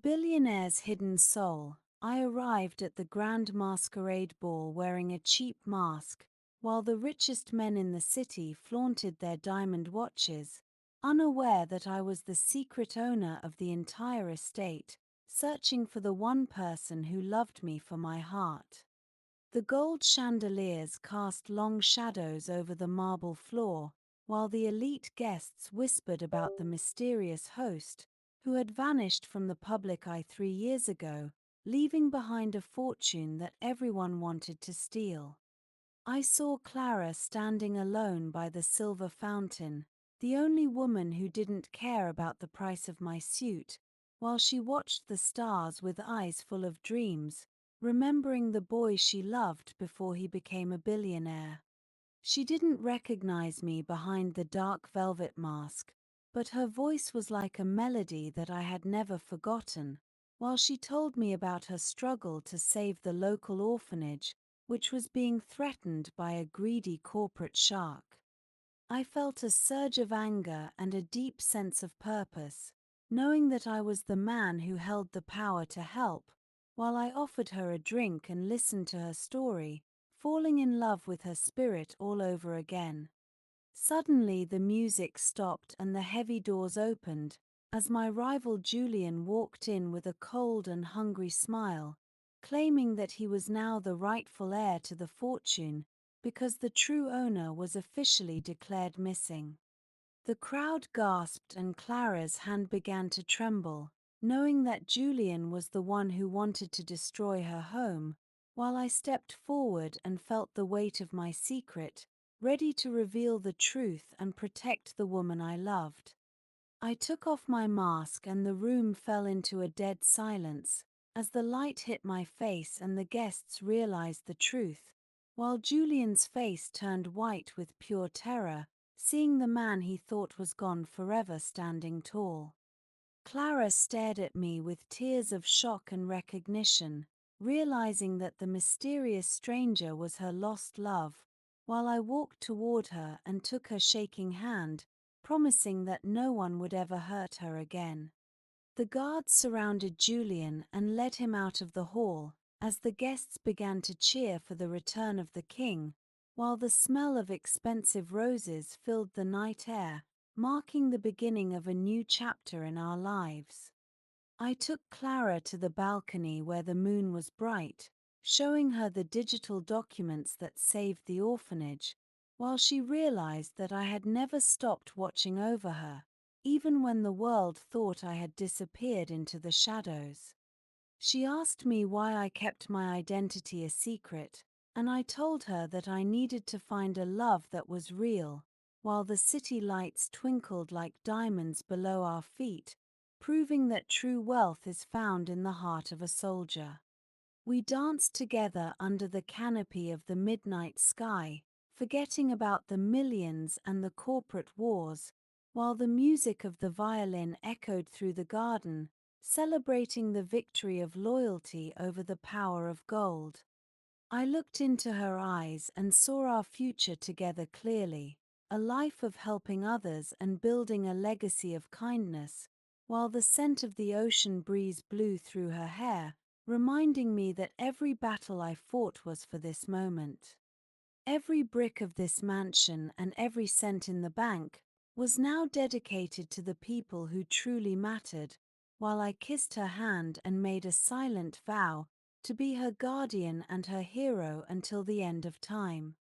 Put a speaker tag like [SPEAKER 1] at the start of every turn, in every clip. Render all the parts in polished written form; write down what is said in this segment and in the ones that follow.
[SPEAKER 1] Billionaire's hidden soul. I arrived at the grand masquerade ball wearing a cheap mask, while the richest men in the city flaunted their diamond watches, unaware that I was the secret owner of the entire estate, searching for the one person who loved me for my heart. The gold chandeliers cast long shadows over the marble floor, while the elite guests whispered about the mysterious host, who had vanished from the public eye 3 years ago, leaving behind a fortune that everyone wanted to steal. I saw Clara standing alone by the silver fountain, the only woman who didn't care about the price of my suit, while she watched the stars with eyes full of dreams, remembering the boy she loved before he became a billionaire. She didn't recognize me behind the dark velvet mask, but her voice was like a melody that I had never forgotten, while she told me about her struggle to save the local orphanage, which was being threatened by a greedy corporate shark. I felt a surge of anger and a deep sense of purpose, knowing that I was the man who held the power to help, while I offered her a drink and listened to her story, falling in love with her spirit all over again. Suddenly the music stopped and the heavy doors opened, as my rival Julian walked in with a cold and hungry smile, claiming that he was now the rightful heir to the fortune, because the true owner was officially declared missing. The crowd gasped and Clara's hand began to tremble, knowing that Julian was the one who wanted to destroy her home, while I stepped forward and felt the weight of my secret, ready to reveal the truth and protect the woman I loved. I took off my mask and the room fell into a dead silence, as the light hit my face and the guests realized the truth, while Julian's face turned white with pure terror, seeing the man he thought was gone forever standing tall. Clara stared at me with tears of shock and recognition, realizing that the mysterious stranger was her lost love, while I walked toward her and took her shaking hand, promising that no one would ever hurt her again. The guards surrounded Julian and led him out of the hall, as the guests began to cheer for the return of the king, while the smell of expensive roses filled the night air, marking the beginning of a new chapter in our lives. I took Clara to the balcony where the moon was bright, showing her the digital documents that saved the orphanage, while she realized that I had never stopped watching over her, even when the world thought I had disappeared into the shadows. She asked me why I kept my identity a secret, and I told her that I needed to find a love that was real, while the city lights twinkled like diamonds below our feet, proving that true wealth is found in the heart of a soldier. We danced together under the canopy of the midnight sky, forgetting about the millions and the corporate wars, while the music of the violin echoed through the garden, celebrating the victory of loyalty over the power of gold. I looked into her eyes and saw our future together clearly, a life of helping others and building a legacy of kindness, while the scent of the ocean breeze blew through her hair, reminding me that every battle I fought was for this moment. Every brick of this mansion and every cent in the bank was now dedicated to the people who truly mattered, while I kissed her hand and made a silent vow to be her guardian and her hero until the end of time.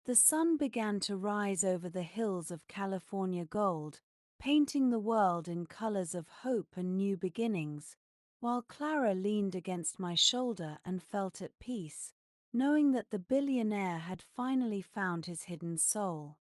[SPEAKER 1] The sun began to rise over the hills of California gold, painting the world in colors of hope and new beginnings, while Clara leaned against my shoulder and felt at peace, knowing that the billionaire had finally found his hidden soul.